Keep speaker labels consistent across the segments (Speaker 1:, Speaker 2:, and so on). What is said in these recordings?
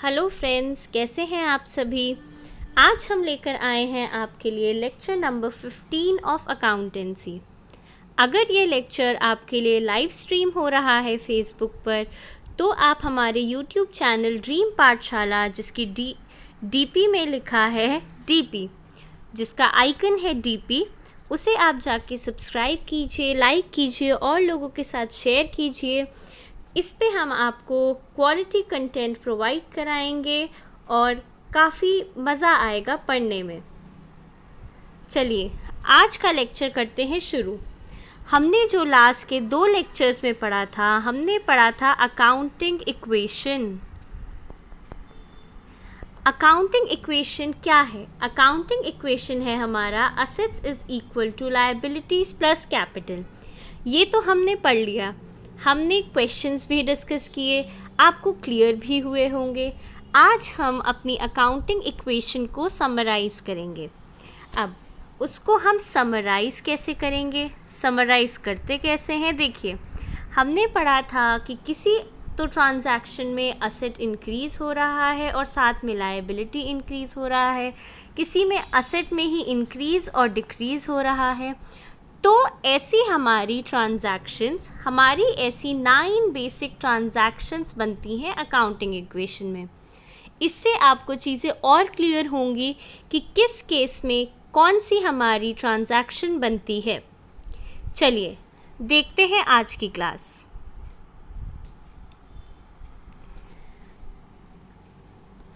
Speaker 1: Hello friends, कैसे हैं आप सभी। आज हम लेकर आए हैं आपके लिए लेक्चर नंबर 15 ऑफ अकाउंटेंसी। अगर ये लेक्चर आपके लिए लाइव स्ट्रीम हो रहा है फेसबुक पर, तो आप हमारे यूट्यूब चैनल ड्रीम पाठशाला, जिसकी डीपी में लिखा है डीपी, जिसका आइकन है डीपी, उसे आप जाके सब्सक्राइब कीजिए, लाइक कीजिए और लोगों के साथ शेयर कीजिए। इस पे हम आपको क्वालिटी कंटेंट प्रोवाइड कराएंगे और काफ़ी मज़ा आएगा पढ़ने में। चलिए आज का लेक्चर करते हैं शुरू। हमने जो लास्ट के 2 लेक्चर्स में पढ़ा था, हमने पढ़ा था अकाउंटिंग इक्वेशन। अकाउंटिंग इक्वेशन क्या है? अकाउंटिंग इक्वेशन है हमारा assets is equal to liabilities plus capital. ये तो हमने पढ़ लिया, हमने क्वेश्चंस भी डिस्कस किए, आपको क्लियर भी हुए होंगे। आज हम अपनी अकाउंटिंग इक्वेशन को समराइज़ करेंगे। अब उसको हम समराइज़ कैसे करेंगे, समराइज़ करते कैसे हैं? देखिए, हमने पढ़ा था कि किसी तो ट्रांजैक्शन में असेट इंक्रीज़ हो रहा है और साथ में लायबिलिटी इंक्रीज़ हो रहा है, किसी में असेट में ही इंक्रीज़ और डिक्रीज़ हो रहा है। तो ऐसी हमारी ट्रांजैक्शंस, हमारी ऐसी 9 बेसिक ट्रांजैक्शंस बनती हैं अकाउंटिंग इक्वेशन में। इससे आपको चीज़ें और क्लियर होंगी कि किस केस में कौन सी हमारी ट्रांजैक्शन बनती है। चलिए देखते हैं आज की क्लास।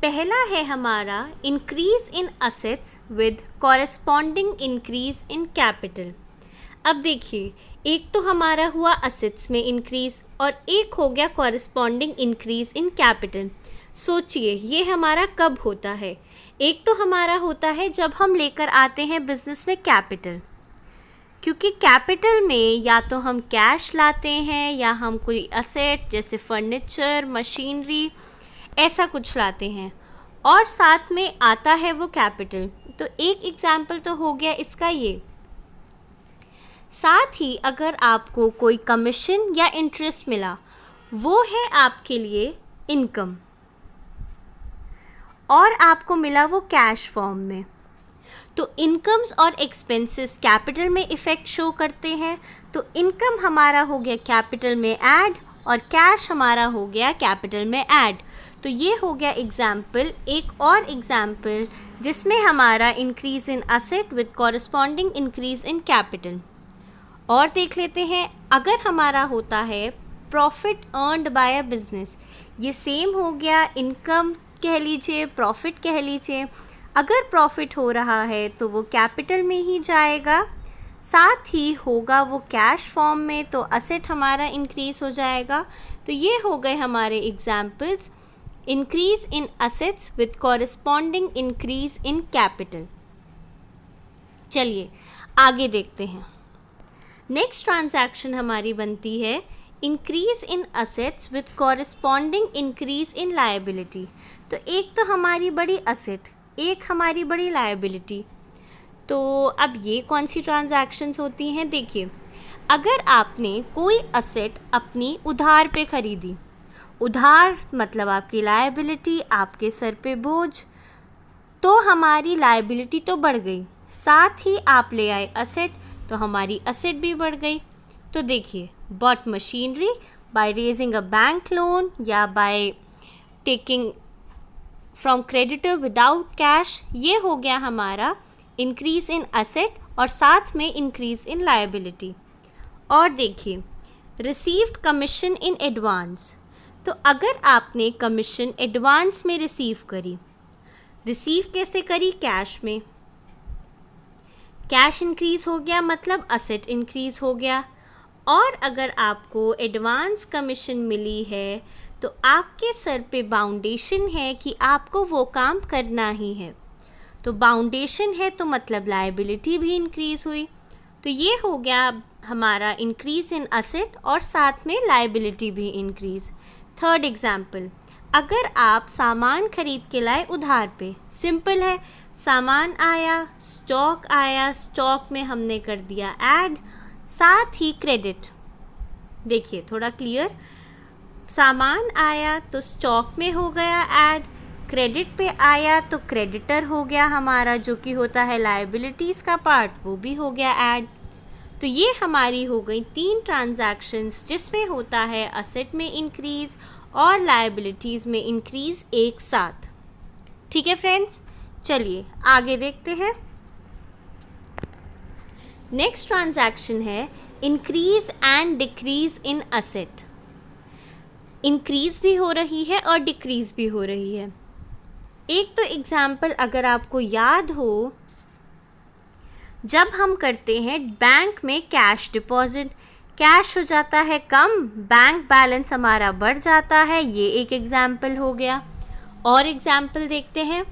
Speaker 1: पहला है हमारा increase in assets with corresponding increase in capital. अब देखिए, एक तो हमारा हुआ असेट्स में इंक्रीज़ और एक हो गया कॉरेस्पॉन्डिंग इंक्रीज़ इन कैपिटल। सोचिए ये हमारा कब होता है? एक तो हमारा होता है जब हम लेकर आते हैं बिज़नेस में कैपिटल, क्योंकि कैपिटल में या तो हम कैश लाते हैं या हम कोई असेट जैसे फर्नीचर, मशीनरी, ऐसा कुछ लाते हैं और साथ में आता है वो कैपिटल। तो एक एग्जाम्पल तो हो गया इसका ये। साथ ही अगर आपको कोई कमीशन या इंटरेस्ट मिला, वो है आपके लिए इनकम और आपको मिला वो कैश फॉर्म में। तो इनकम्स और एक्सपेंसेस कैपिटल में इफ़ेक्ट शो करते हैं। तो इनकम हमारा हो गया कैपिटल में ऐड और कैश हमारा हो गया कैपिटल में ऐड। तो ये हो गया एग्जाम्पल। एक और एग्जाम्पल जिसमें हमारा increase in asset with corresponding increase in capital. और देख लेते हैं, अगर हमारा होता है profit earned bye a business, ये सेम हो गया, इनकम कह लीजिए, प्रॉफिट कह लीजिए। अगर प्रॉफिट हो रहा है तो वो कैपिटल में ही जाएगा, साथ ही होगा वो कैश फॉर्म में, तो असेट हमारा इंक्रीज़ हो जाएगा। तो ये हो गए हमारे examples, increase in assets with corresponding increase in capital. चलिए आगे देखते हैं। नेक्स्ट ट्रांजैक्शन हमारी बनती है increase in assets with corresponding increase in liability. तो एक तो हमारी बड़ी असेट, एक हमारी बड़ी लायबिलिटी। तो अब ये कौन सी ट्रांजैक्शंस होती हैं? देखिए, अगर आपने कोई असेट अपनी उधार पे ख़रीदी, उधार मतलब आपकी लायबिलिटी, आपके सर पे बोझ, तो हमारी लायबिलिटी तो बढ़ गई, साथ ही आप ले आए असेट, तो हमारी असेट भी बढ़ गई। तो देखिए, bought machinery by raising a bank loan या by taking from creditor without cash, ये हो गया हमारा इंक्रीज़ इन असेट और साथ में इंक्रीज़ इन लायबिलिटी। और देखिए, रिसीव्ड कमीशन इन एडवांस। तो अगर आपने कमीशन एडवांस में रिसीव करी, रिसीव कैसे करी? कैश में। कैश इंक्रीज़ हो गया मतलब असेट इंक्रीज़ हो गया। और अगर आपको एडवांस कमीशन मिली है तो आपके सर पे बाउंडेशन है कि आपको वो काम करना ही है। तो बाउंडेशन है तो मतलब लायबिलिटी भी इंक्रीज़ हुई। तो ये हो गया हमारा इंक्रीज़ इन असेट और साथ में लायबिलिटी भी इंक्रीज़। थर्ड एग्जाम्पल, अगर आप सामान खरीद के लाए उधार पे, सिंपल है, सामान आया, स्टॉक में हमने कर दिया ऐड, साथ ही क्रेडिट। देखिए थोड़ा क्लियर, सामान आया तो स्टॉक में हो गया ऐड, क्रेडिट पे आया तो क्रेडिटर हो गया हमारा, जो कि होता है लायबिलिटीज़ का पार्ट, वो भी हो गया ऐड। तो ये हमारी हो गई 3 ट्रांजैक्शंस जिसमें होता है असेट में इंक्रीज़ और लायबिलिटीज़ में इंक्रीज़ एक साथ। ठीक है फ्रेंड्स, चलिए आगे देखते हैं। नेक्स्ट ट्रांजैक्शन है increase and decrease in asset. Increase भी हो रही है और डिक्रीज़ भी हो रही है। एक तो एग्जाम्पल अगर आपको याद हो, जब हम करते हैं बैंक में कैश डिपॉजिट, कैश हो जाता है कम, बैंक बैलेंस हमारा बढ़ जाता है, ये एक एग्जाम्पल हो गया। और एग्जाम्पल देखते हैं,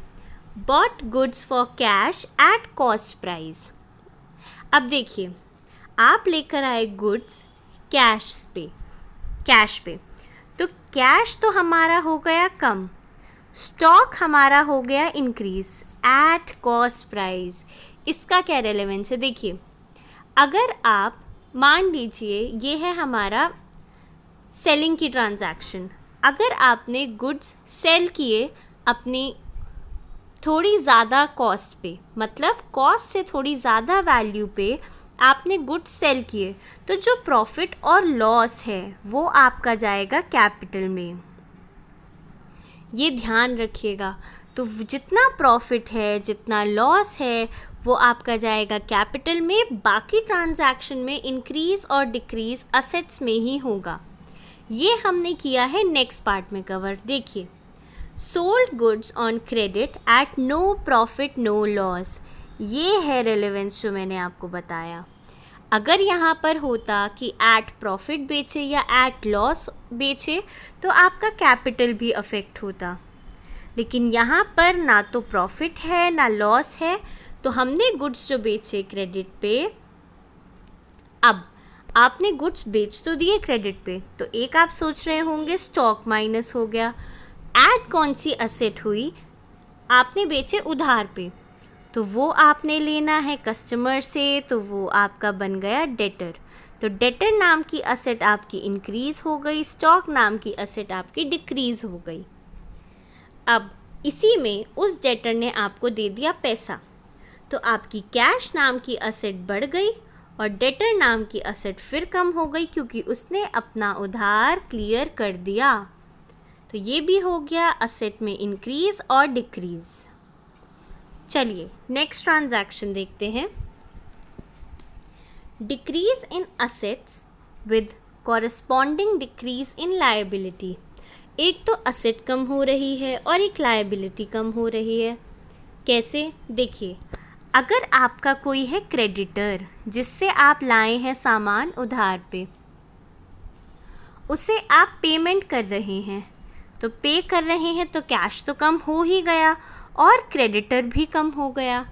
Speaker 1: bought goods for cash at cost price. अब देखिए, आप लेकर आए गुड्स कैश पे, तो कैश तो हमारा हो गया कम, स्टॉक हमारा हो गया इंक्रीज एट कॉस्ट प्राइस। इसका क्या रेलेवेंस है? देखिए, अगर आप मान लीजिए ये है हमारा सेलिंग की ट्रांजैक्शन, अगर आपने गुड्स सेल किए अपनी थोड़ी ज़्यादा कॉस्ट पे, मतलब कॉस्ट से थोड़ी ज़्यादा वैल्यू पे आपने गुड्स सेल किए, तो जो प्रॉफिट और लॉस है वो आपका जाएगा कैपिटल में। ये ध्यान रखिएगा। तो जितना प्रॉफिट है, जितना लॉस है, वो आपका जाएगा कैपिटल में। बाकी ट्रांजैक्शन में इंक्रीज़ और डिक्रीज़ असेट्स में ही होगा। ये हमने किया है नेक्स्ट पार्ट में कवर। देखिए, sold goods on credit at no profit no loss, ये है रेलेवेंस जो मैंने आपको बताया। अगर यहाँ पर होता कि एट प्रॉफिट बेचे या एट लॉस बेचे तो आपका कैपिटल भी अफेक्ट होता, लेकिन यहाँ पर ना तो प्रॉफिट है ना लॉस है, तो हमने गुड्स जो बेचे क्रेडिट पे, अब आपने गुड्स बेच तो दिए क्रेडिट पे, तो एक आप सोच रहे होंगे स्टॉक माइनस हो गया। ऐड कौन सी असेट हुई? आपने बेचे उधार पे, तो वो आपने लेना है कस्टमर से, तो वो आपका बन गया डेटर। तो डेटर नाम की असेट आपकी इंक्रीज़ हो गई, स्टॉक नाम की असेट आपकी डिक्रीज़ हो गई। अब इसी में उस डेटर ने आपको दे दिया पैसा, तो आपकी कैश नाम की असेट बढ़ गई और डेटर नाम की असेट फिर कम हो गई, क्योंकि उसने अपना उधार क्लियर कर दिया। तो ये भी हो गया असेट में इंक्रीज़ और डिक्रीज़। चलिए नेक्स्ट ट्रांजैक्शन देखते हैं, decrease in assets with corresponding decrease in liability. एक तो असेट कम हो रही है और एक लायबिलिटी कम हो रही है। कैसे? देखिए, अगर आपका कोई है क्रेडिटर जिससे आप लाए हैं सामान उधार पे, उसे आप पेमेंट कर रहे हैं, तो पे कर रहे हैं तो कैश तो कम हो ही गया और क्रेडिटर भी कम हो गया।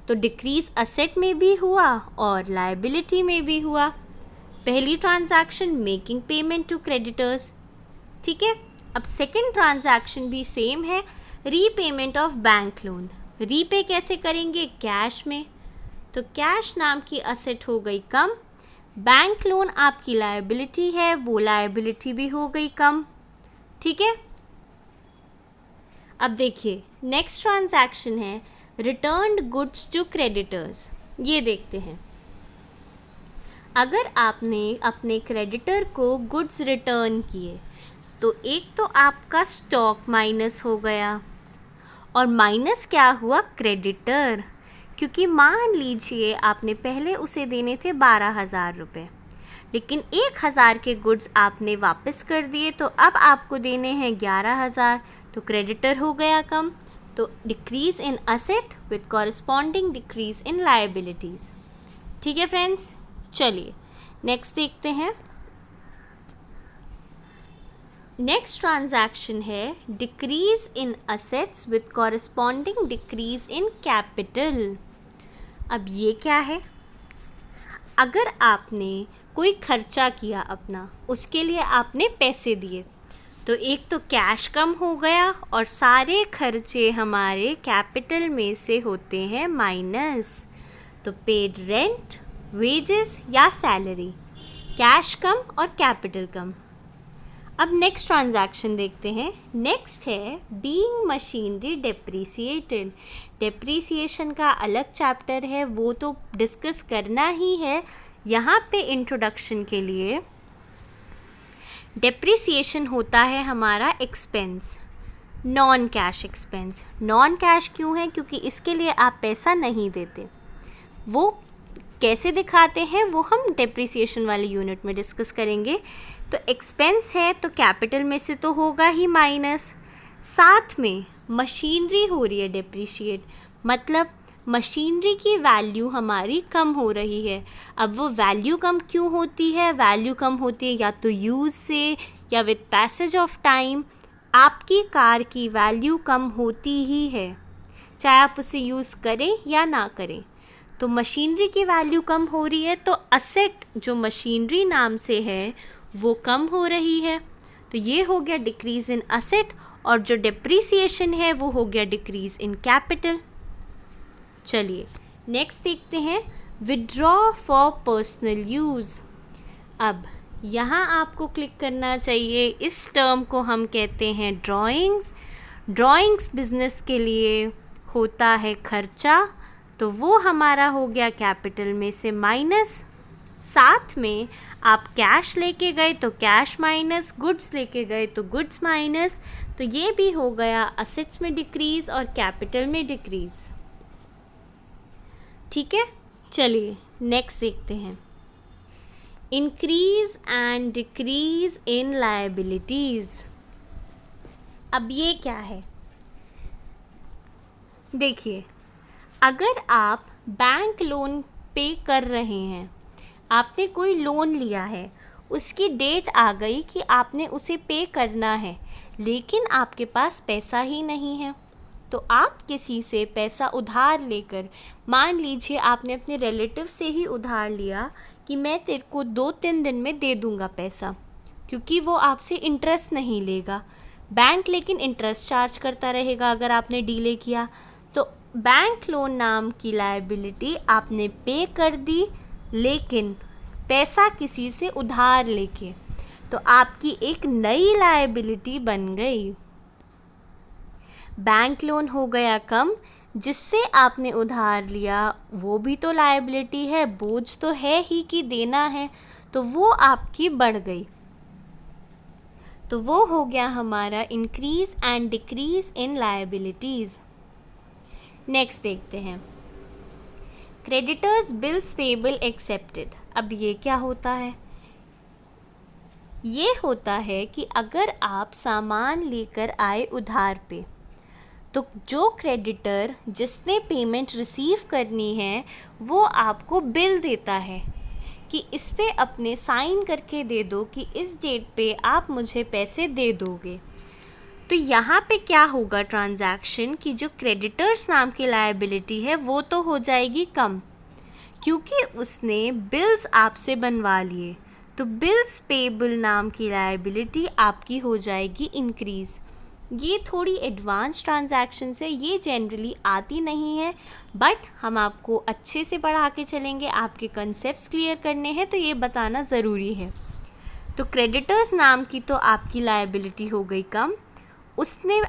Speaker 1: तो डिक्रीज़ असेट में भी हुआ और लायबिलिटी में भी हुआ। पहली transaction making payment to creditors, ठीक है। अब सेकंड ट्रांजैक्शन भी सेम है, repayment of bank loan. Repay कैसे करेंगे? कैश में। तो कैश नाम की असेट हो गई कम, बैंक लोन आपकी लायबिलिटी है, वो लायबिलिटी भी हो गई कम, ठीक है। अब देखिए, नेक्स्ट ट्रांजैक्शन है रिटर्न्ड गुड्स टू क्रेडिटर्स। ये देखते हैं, अगर आपने अपने क्रेडिटर को गुड्स रिटर्न किए, तो एक तो आपका स्टॉक माइनस हो गया, और माइनस क्या हुआ? क्रेडिटर। क्योंकि मान लीजिए आपने पहले उसे देने थे 12,000 रुपये, लेकिन 1,000 के गुड्स आपने वापस कर दिए, तो अब आपको देने हैं 11,000, तो क्रेडिटर हो गया कम। तो decrease in asset with corresponding decrease in liabilities. ठीक है फ्रेंड्स, चलिए नेक्स्ट देखते हैं। नेक्स्ट ट्रांजैक्शन है decrease in assets with corresponding decrease in capital. अब ये क्या है? अगर आपने कोई खर्चा किया अपना, उसके लिए आपने पैसे दिए, तो एक तो कैश कम हो गया और सारे खर्चे हमारे कैपिटल में से होते हैं माइनस। तो पेड रेंट, वेजेस या सैलरी, कैश कम और कैपिटल कम। अब नेक्स्ट ट्रांजैक्शन देखते हैं। नेक्स्ट है बीइंग मशीनरी डेप्रिसिएटेड। डेप्रिसिएशन का अलग चैप्टर है, वो तो डिस्कस करना ही है। यहाँ पे इंट्रोडक्शन के लिए डेप्रिसिएशन होता है हमारा expense, non cash expense. Non cash क्यों है? क्योंकि इसके लिए आप पैसा नहीं देते। वो कैसे दिखाते हैं वो हम डेप्रिसिएशन वाले यूनिट में डिस्कस करेंगे। तो एक्सपेंस है तो कैपिटल में से तो होगा ही माइनस, साथ में मशीनरी हो रही है डेप्रिशिएट, मतलब मशीनरी की वैल्यू हमारी कम हो रही है। अब वो वैल्यू कम क्यों होती है? वैल्यू कम होती है या तो यूज़ से या विद पैसेज ऑफ टाइम। आपकी कार की वैल्यू कम होती ही है, चाहे आप उसे यूज़ करें या ना करें। तो मशीनरी की वैल्यू कम हो रही है तो असेट जो मशीनरी नाम से है वो कम हो रही है। तो ये हो गया डिक्रीज़ इन असेट, और जो डेप्रिसिएशन है वो हो गया डिक्रीज़ इन कैपिटल। चलिए नेक्स्ट देखते हैं, विड्रॉ फॉर पर्सनल यूज़। अब यहाँ आपको क्लिक करना चाहिए। इस टर्म को हम कहते हैं ड्राइंग्स। ड्राइंग्स बिजनेस के लिए होता है खर्चा, तो वो हमारा हो गया कैपिटल में से माइनस। साथ में आप कैश लेके गए तो कैश माइनस, गुड्स लेके गए तो गुड्स माइनस, तो ये भी हो गया असेट्स में डिक्रीज़ और कैपिटल में डिक्रीज़। ठीक है, चलिए नेक्स्ट देखते हैं, increase and decrease in liabilities. अब ये क्या है? देखिए, अगर आप बैंक लोन पे कर रहे हैं, आपने कोई लोन लिया है, उसकी डेट आ गई कि आपने उसे पे करना है, लेकिन आपके पास पैसा ही नहीं है, तो आप किसी से पैसा उधार लेकर, मान लीजिए आपने अपने रिलेटिव से ही उधार लिया कि मैं तेरे को 2-3 दिन में दे दूंगा पैसा, क्योंकि वो आपसे इंटरेस्ट नहीं लेगा। बैंक लेकिन इंटरेस्ट चार्ज करता रहेगा अगर आपने डीले किया। तो बैंक लोन नाम की लायबिलिटी आपने पे कर दी, लेकिन पैसा किसी से उधार लेके, तो आपकी एक नई लायबिलिटी बन गई। बैंक लोन हो गया कम, जिससे आपने उधार लिया वो भी तो लायबिलिटी है, बोझ तो है ही कि देना है, तो वो आपकी बढ़ गई। तो वो हो गया हमारा increase and decrease in liabilities. Next देखते हैं, क्रेडिटर्स बिल्स पेबल एक्सेप्टेड। अब ये क्या होता है? ये होता है कि अगर आप सामान लेकर आए उधार पे, तो जो क्रेडिटर जिसने पेमेंट रिसीव करनी है वो आपको बिल देता है कि इस पे अपने साइन करके दे दो कि इस डेट पे आप मुझे पैसे दे दोगे। तो यहाँ पे क्या होगा ट्रांजैक्शन की जो क्रेडिटर्स नाम की लायबिलिटी है वो तो हो जाएगी कम, क्योंकि उसने बिल्स आपसे बनवा लिए। तो बिल्स पेबल नाम की लायबिलिटी आपकी हो जाएगी इंक्रीज़। ये थोड़ी एडवांस ट्रांजैक्शन है, ये जनरली आती नहीं है, बट हम आपको अच्छे से पढ़ा के चलेंगे, आपके कंसेप्ट्स क्लियर करने हैं तो ये बताना ज़रूरी है। तो क्रेडिटर्स नाम की तो आपकी लायबिलिटी हो गई कम, उसने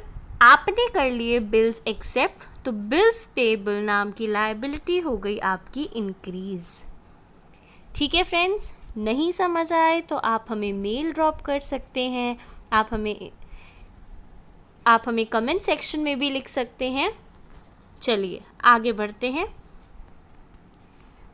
Speaker 1: आपने कर लिए बिल्स एक्सेप्ट, तो बिल्स पेबल नाम की लायबिलिटी हो गई आपकी इंक्रीज़। ठीक है फ्रेंड्स, नहीं समझ आए तो आप हमें मेल ड्रॉप कर सकते हैं, आप हमें कमेंट सेक्शन में भी लिख सकते हैं। चलिए आगे बढ़ते हैं।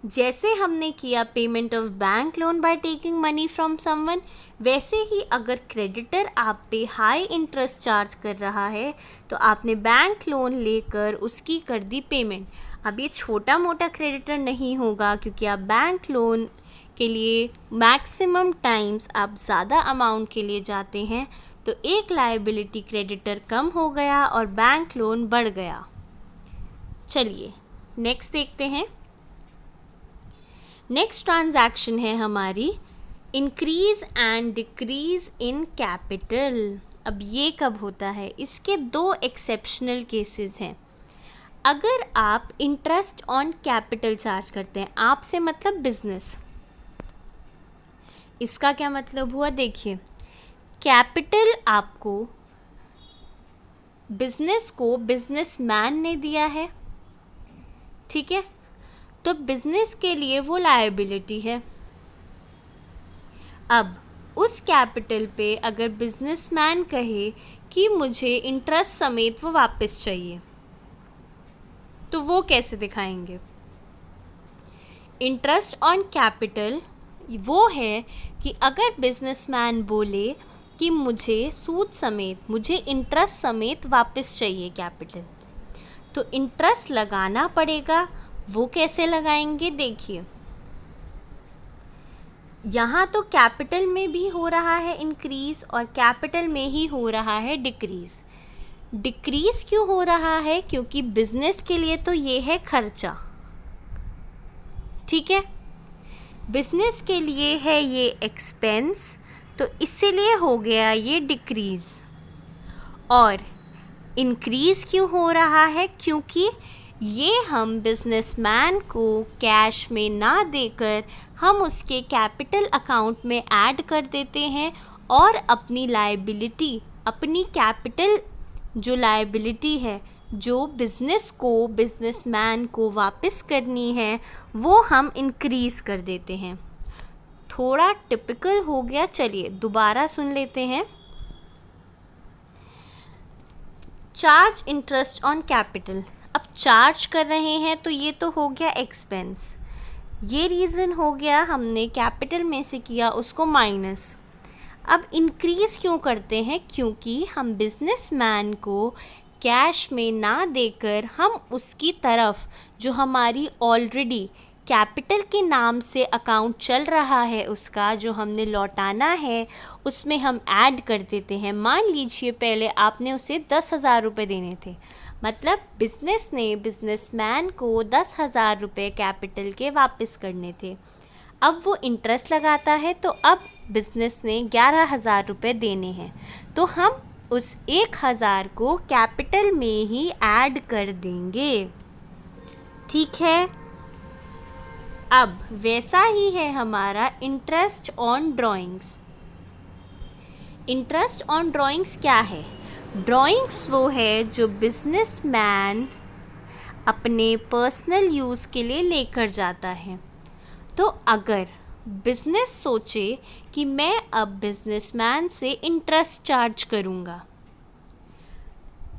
Speaker 1: जैसे हमने किया payment of bank loan by taking money from someone, वैसे ही अगर क्रेडिटर आप पे हाई इंटरेस्ट चार्ज कर रहा है तो आपने बैंक लोन लेकर उसकी कर दी पेमेंट। अब ये छोटा मोटा क्रेडिटर नहीं होगा, क्योंकि आप बैंक लोन के लिए मैक्सिमम टाइम्स आप ज़्यादा अमाउंट के लिए जाते हैं, तो एक लायबिलिटी क्रेडिटर कम हो गया और बैंक लोन बढ़ गया। चलिए नेक्स्ट देखते हैं। नेक्स्ट ट्रांजैक्शन है हमारी increase and decrease in capital. अब ये कब होता है? इसके 2 एक्सेप्शनल केसेस हैं। अगर आप इंटरेस्ट ऑन कैपिटल चार्ज करते हैं, आप से मतलब बिजनेस, इसका क्या मतलब हुआ? देखिए, कैपिटल आपको बिजनेस को बिजनेसमैन ने दिया है, ठीक है, तो बिजनेस के लिए वो लायबिलिटी है। अब उस कैपिटल पे अगर बिजनेसमैन कहे कि मुझे इंटरेस्ट समेत वो वापस चाहिए, तो वो कैसे दिखाएंगे? इंटरेस्ट ऑन कैपिटल वो है कि अगर बिजनेसमैन बोले कि मुझे सूद समेत, मुझे इंटरेस्ट समेत वापस चाहिए कैपिटल, तो इंटरेस्ट लगाना पड़ेगा। वो कैसे लगाएंगे? देखिए, यहाँ तो कैपिटल में भी हो रहा है इंक्रीज़ और कैपिटल में ही हो रहा है डिक्रीज़। डिक्रीज़ क्यों हो रहा है? क्योंकि बिजनेस के लिए तो ये है खर्चा, ठीक है, बिजनेस के लिए है ये एक्सपेंस, तो इसीलिए हो गया ये डिक्रीज़। और इंक्रीज़ क्यों हो रहा है? क्योंकि ये हम बिजनेसमैन को कैश में ना देकर हम उसके कैपिटल अकाउंट में ऐड कर देते हैं और अपनी लायबिलिटी, अपनी कैपिटल जो लायबिलिटी है, जो बिज़नेस को, बिजनेसमैन को वापस करनी है, वो हम इंक्रीज़ कर देते हैं। थोड़ा टिपिकल हो गया, चलिए दोबारा सुन लेते हैं। चार्ज इंटरेस्ट ऑन कैपिटल, अब चार्ज कर रहे हैं तो ये तो हो गया एक्सपेंस, ये रीज़न हो गया हमने कैपिटल में से किया उसको माइनस। अब इंक्रीज़ क्यों करते हैं? क्योंकि हम बिजनेसमैन को कैश में ना देकर हम उसकी तरफ जो हमारी ऑलरेडी कैपिटल के नाम से अकाउंट चल रहा है, उसका जो हमने लौटाना है, उसमें हम ऐड कर देते हैं। मान लीजिए पहले आपने उसे 10,000 रुपये देने थे, मतलब बिजनेस ने बिजनेसमैन को 10,000 रुपये कैपिटल के वापस करने थे। अब वो इंटरेस्ट लगाता है, तो अब बिजनेस ने 11,000 रुपये देने हैं, तो हम उस 1,000 को कैपिटल में ही ऐड कर देंगे, ठीक है। अब वैसा ही है हमारा interest on drawings. Interest on drawings क्या है? ड्राइंग्स वो है जो बिजनेसमैन अपने पर्सनल यूज़ के लिए लेकर जाता है। तो अगर बिजनेस सोचे कि मैं अब बिजनेसमैन से इंटरेस्ट चार्ज करूँगा,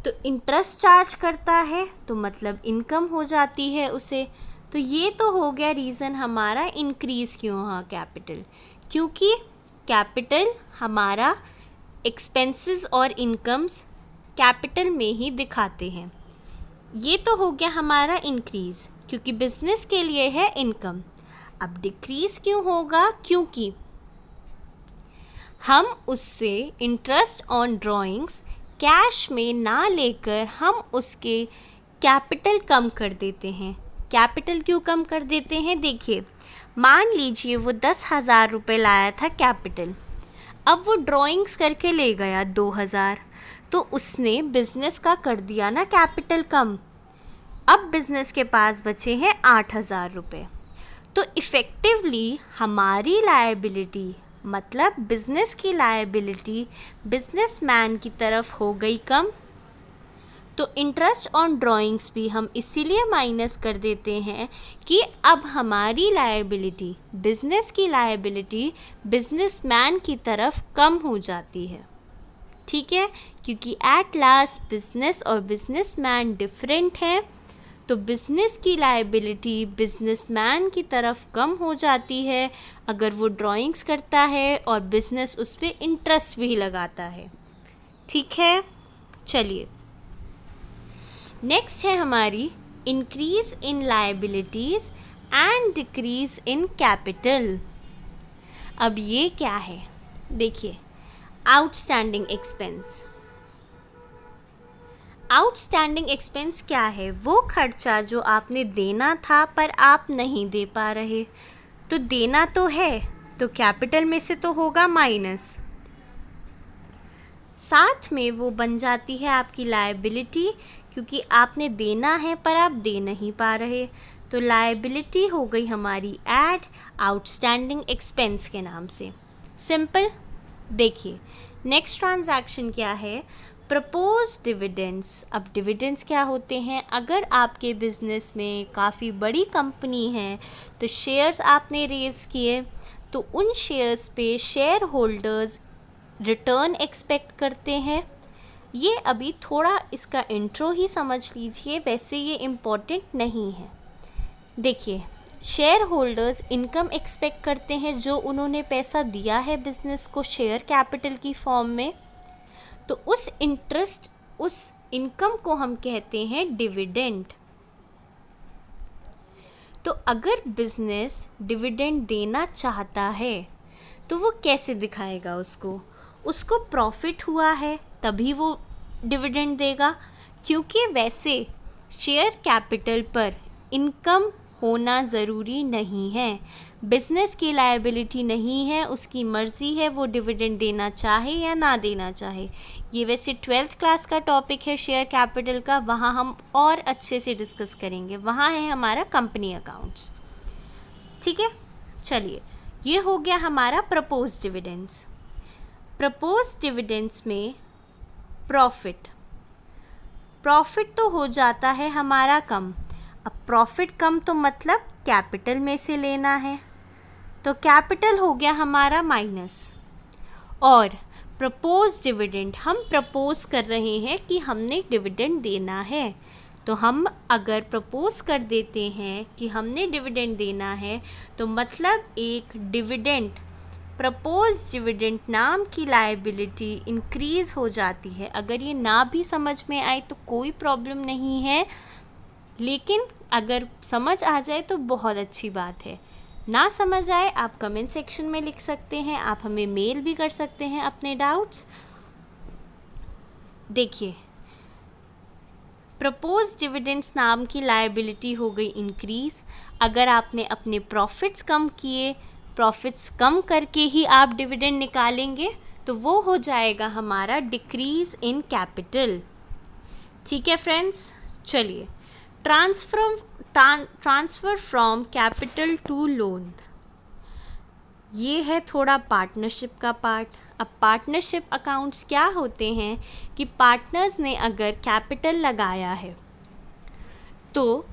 Speaker 1: तो इंटरेस्ट चार्ज करता है तो मतलब इनकम हो जाती है उसे। तो ये तो हो गया रीज़न हमारा इंक्रीज़ क्यों हुआ कैपिटल, क्योंकि कैपिटल हमारा एक्सपेंसेस और इनकम्स कैपिटल में ही दिखाते हैं। ये तो हो गया हमारा इंक्रीज़, क्योंकि बिजनेस के लिए है इनकम। अब डिक्रीज़ क्यों होगा? क्योंकि हम उससे इंटरेस्ट ऑन ड्राइंग्स कैश में ना लेकर हम उसके कैपिटल कम कर देते हैं। कैपिटल क्यों कम कर देते हैं? देखिए, मान लीजिए वो 10,000 रुपये लाया था कैपिटल, अब वो ड्राइंग्स करके ले गया 2,000, तो उसने बिज़नेस का कर दिया ना कैपिटल कम। अब बिज़नेस के पास बचे हैं 8,000 रुपये, तो इफ़ेक्टिवली हमारी लायबिलिटी, मतलब बिज़नेस की लायबिलिटी बिजनेसमैन की तरफ हो गई कम। तो इंटरेस्ट ऑन ड्राइंग्स भी हम इसीलिए माइनस कर देते हैं कि अब हमारी लायबिलिटी, बिज़नेस की लायबिलिटी बिजनेसमैन की तरफ कम हो जाती है, ठीक है, क्योंकि एट लास्ट बिज़नेस और बिजनेसमैन डिफरेंट हैं। तो बिज़नेस की लायबिलिटी बिजनेसमैन की तरफ कम हो जाती है अगर वो ड्राइंग्स करता है और बिज़नेस उस पर इंटरेस्ट भी लगाता है, ठीक है। चलिए, नेक्स्ट है हमारी increase in liabilities and decrease in capital. अब ये क्या है? देखिए, आउटस्टैंडिंग एक्सपेंस। आउटस्टैंडिंग एक्सपेंस क्या है? वो खर्चा जो आपने देना था पर आप नहीं दे पा रहे। तो देना तो है, तो कैपिटल में से तो होगा माइनस, साथ में वो बन जाती है आपकी लायबिलिटी, क्योंकि आपने देना है पर आप दे नहीं पा रहे। तो लायबिलिटी हो गई हमारी ऐड आउटस्टैंडिंग एक्सपेंस के नाम से। सिंपल। देखिए, नेक्स्ट ट्रांजैक्शन क्या है? Propose dividends. अब डिविडेंड्स क्या होते हैं? अगर आपके बिजनेस में काफ़ी बड़ी कंपनी है तो शेयर्स आपने रेज़ किए, तो उन शेयर्स पे शेयर होल्डर्स रिटर्न एक्सपेक्ट करते हैं। ये अभी थोड़ा इसका इंट्रो ही समझ लीजिए, वैसे ये इम्पॉर्टेंट नहीं है। देखिए, शेयर होल्डर्स इनकम एक्सपेक्ट करते हैं जो उन्होंने पैसा दिया है बिजनेस को शेयर कैपिटल की फॉर्म में, तो उस इंटरेस्ट, उस इनकम को हम कहते हैं डिविडेंड। तो अगर बिजनेस डिविडेंड देना चाहता है तो वो कैसे दिखाएगा? उसको प्रॉफिट हुआ है तभी वो डिविडेंड देगा, क्योंकि वैसे शेयर कैपिटल पर इनकम होना ज़रूरी नहीं है। बिजनेस की लायबिलिटी नहीं है, उसकी मर्ज़ी है वो डिविडेंड देना चाहे या ना देना चाहे। ये वैसे 12th क्लास का टॉपिक है शेयर कैपिटल का, वहाँ हम और अच्छे से डिस्कस करेंगे। वहाँ है हमारा कंपनी अकाउंट्स। ठीक है, चलिए, ये हो गया हमारा प्रपोज डिविडेंड्स। प्रपोज डिविडेंड्स में प्रॉफिट तो हो जाता है हमारा कम। अब प्रॉफिट कम तो मतलब कैपिटल में से लेना है, तो कैपिटल हो गया हमारा माइनस। और प्रपोज डिविडेंड, हम प्रपोज कर रहे हैं कि हमने डिविडेंड देना है, तो हम अगर प्रपोज कर देते हैं कि हमने डिविडेंड देना है तो मतलब एक डिविडेंड, प्रपोज डिविडेंड नाम की लायबिलिटी इंक्रीज़ हो जाती है। अगर ये ना भी समझ में आए तो कोई प्रॉब्लम नहीं है, लेकिन अगर समझ आ जाए तो बहुत अच्छी बात है। ना समझ आए आप कमेंट सेक्शन में लिख सकते हैं, आप हमें मेल भी कर सकते हैं अपने डाउट्स। देखिए, प्रपोज डिविडेंड्स नाम की लायबिलिटी हो गई इंक्रीज़। अगर आपने अपने प्रॉफिट्स कम किए, प्रॉफिट्स कम करके ही आप डिविडेंड निकालेंगे तो वो हो जाएगा हमारा डिक्रीज़ इन कैपिटल। ठीक है फ्रेंड्स, चलिए, transfer from capital to loan, ये है थोड़ा पार्टनरशिप का पार्ट। अब पार्टनरशिप अकाउंट्स क्या होते हैं कि पार्टनर्स ने अगर कैपिटल लगाया है तो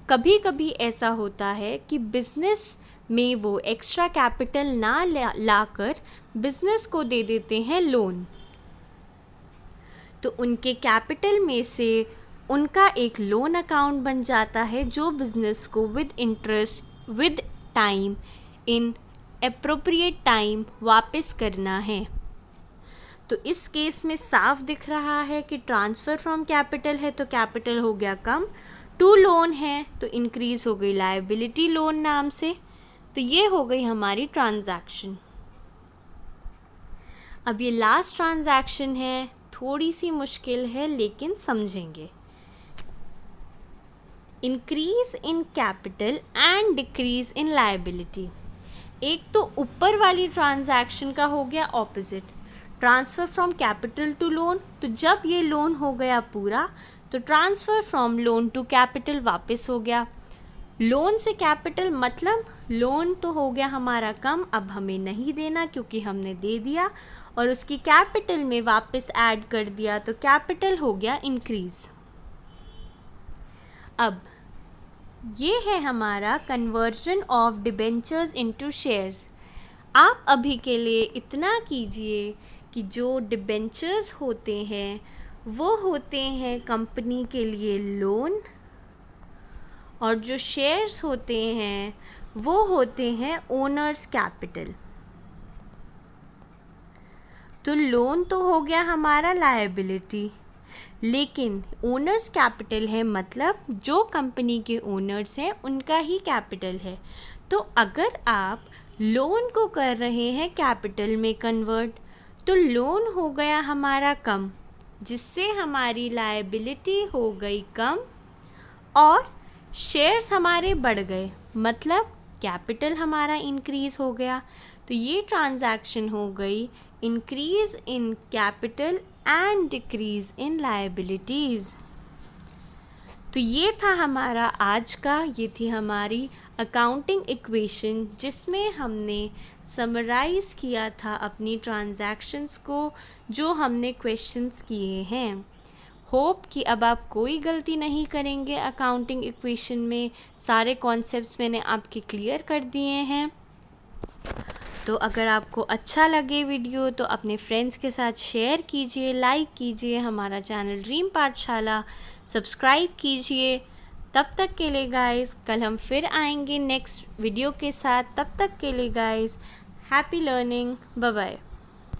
Speaker 1: कभी कभी ऐसा होता है कि बिज़नेस में वो एक्स्ट्रा कैपिटल ना लाकर बिज़नेस को दे देते हैं लोन, तो उनके कैपिटल में से उनका एक लोन अकाउंट बन जाता है जो बिज़नेस को with interest with time in appropriate time वापस करना है। तो इस केस में साफ दिख रहा है कि ट्रांसफ़र फ्रॉम कैपिटल है तो कैपिटल हो गया कम, टू लोन है तो इंक्रीज़ हो गई लायबिलिटी लोन नाम से। तो ये हो गई हमारी ट्रांजैक्शन। अब ये लास्ट ट्रांजैक्शन है, थोड़ी सी मुश्किल है लेकिन समझेंगे। Increase in capital and decrease in liability. एक तो ऊपर वाली ट्रांजैक्शन का हो गया opposite, transfer from capital to loan. तो जब ये लोन हो गया पूरा तो transfer from loan to capital वापस हो गया। लोन से कैपिटल मतलब लोन तो हो गया हमारा कम, अब हमें नहीं देना क्योंकि हमने दे दिया, और उसकी कैपिटल में वापस ऐड कर दिया तो कैपिटल हो गया इंक्रीज़। अब ये है हमारा conversion of debentures into shares. आप अभी के लिए इतना कीजिए कि जो डिबेंचर्स होते हैं वो होते हैं कंपनी के लिए लोन, और जो शेयर्स होते हैं वो होते हैं ओनर्स कैपिटल। तो लोन तो हो गया हमारा लायबिलिटी, लेकिन ओनर्स कैपिटल है मतलब जो कंपनी के ओनर्स हैं उनका ही कैपिटल है। तो अगर आप लोन को कर रहे हैं कैपिटल में कन्वर्ट, तो लोन हो गया हमारा कम, जिससे हमारी लायबिलिटी हो गई कम, और शेयर्स हमारे बढ़ गए मतलब कैपिटल हमारा इंक्रीज़ हो गया। तो ये ट्रांजैक्शन हो गई increase in capital and decrease in liabilities. तो तो ये था हमारा आज का, ये थी हमारी अकाउंटिंग इक्वेशन जिसमें हमने समराइज़ किया था अपनी ट्रांजैक्शंस को जो हमने क्वेश्चंस किए हैं। होप कि अब आप कोई गलती नहीं करेंगे अकाउंटिंग इक्वेशन में। सारे कॉन्सेप्ट्स मैंने आपके क्लियर कर दिए हैं। तो अगर आपको अच्छा लगे वीडियो तो अपने फ्रेंड्स के साथ शेयर कीजिए, लाइक कीजिए, हमारा चैनल ड्रीम पाठशाला सब्सक्राइब कीजिए। तब तक के लिए गाइस, कल हम फिर आएंगे नेक्स्ट वीडियो के साथ। तब तक के लिए guys, happy learning, bye bye.